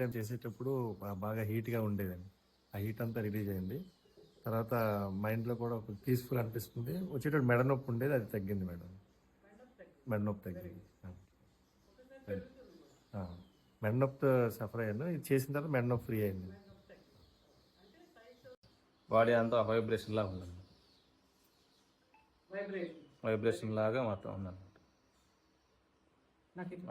Time చేసేటప్పుడు బాగా హీట్గా ఉండేదండి. ఆ హీట్ అంతా రిలీజ్ అయింది. తర్వాత మైండ్లో కూడా ఒక పీస్ఫుల్ అనిపిస్తుంది. వచ్చేటప్పుడు మెడ నొప్పి ఉండేది, అది తగ్గింది మేడం. మెడ నొప్పి తగ్గింది. ఆ. మెడ నొప్పితో సఫర్ అయ్యాను. ఇది చేసిన తర్వాత మెడ నొప్పి ఫ్రీ అయింది. బాడీ అంతా వైబ్రేషన్ లాగా ఉందండి. వైబ్రేషన్ లాగా మొత్తం ఉందన్నమాట.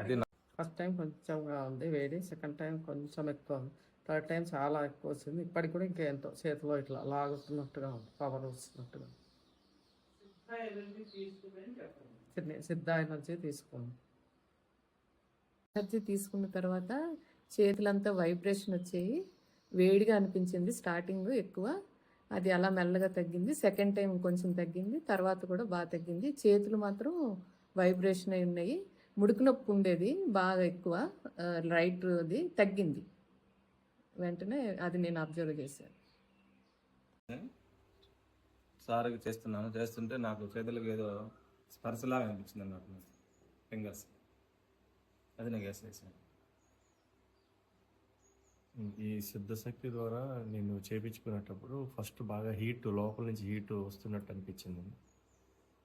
అది ఫస్ట్ టైం కొంచెంగా ఉంది వేడి, సెకండ్ టైం కొంచెం ఎక్కువ ఉంది, థర్డ్ టైం చాలా ఎక్కువ వచ్చింది. ఇప్పటికి కూడా ఇంకా ఎంతో చేతిలో ఇట్లా లాగుతున్నట్టుగా ఉంది, పవర్ వస్తున్నట్టుగా. సిద్ధ ఎనర్జీ తీసుకోండి. ఎనర్జీ తీసుకున్న తర్వాత చేతులంతా వైబ్రేషన్ వచ్చేయి, వేడిగా అనిపించింది స్టార్టింగ్ ఎక్కువ. అది అలా మెల్లగా తగ్గింది. సెకండ్ టైం కొంచెం తగ్గింది, తర్వాత కూడా బాగా తగ్గింది. చేతులు మాత్రం వైబ్రేషన్ అయి ఉన్నాయి. ముడుకు నొప్పి ఉండేది బాగా ఎక్కువ, రైట్ది తగ్గింది వెంటనే. అది నేను అబ్జర్వ్ చేశాను. సార్కి చేస్తుంటే నాకు చేతులకు ఏదో స్పర్శలాగా అనిపించింది అన్నమాట, ఫింగర్స్. అది నేను గెస్ చేశాను. ఈ సిద్ధశక్తి ద్వారా నేను చేపించుకునేటప్పుడు ఫస్ట్ బాగా హీట్, లోపల నుంచి హీట్ వస్తున్నట్టు అనిపించింది.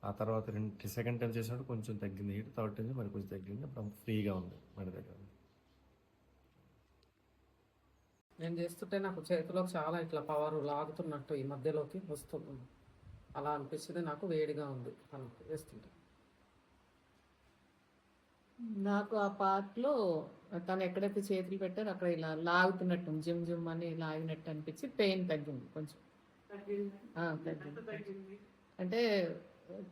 ఆ తర్వాత సెకండ్ టైం చేసినప్పుడు కొంచెం తగ్గింది హీట్, థర్డ్ టైం మరి కొంచెం తగ్గింది. అప్పుడు ఫ్రీగా ఉంది మన దగ్గర. నేను చేస్తుంటే నాకు చేతిలో చాలా ఇట్లా పవర్ లాగుతున్నట్టు ఈ మధ్యలోకి వస్తుంది, అలా అనిపిస్తుంది. నాకు వేడిగా ఉంది తనకు వేస్తుంటే. నాకు ఆ పార్ట్లో తను ఎక్కడైతే చేతులు పెట్టారో అక్కడ ఇలా లాగుతున్నట్టు, జిమ్ జిమ్ అని లాగినట్టు అనిపించి పెయిన్ తగ్గింది కొంచెం. తగ్గింది అంటే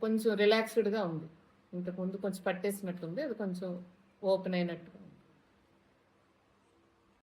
కొంచెం రిలాక్స్డ్గా ఉంది. ఇంతకుముందు కొంచెం పట్టేసినట్టుంది, అది కొంచెం ఓపెన్ అయినట్టు.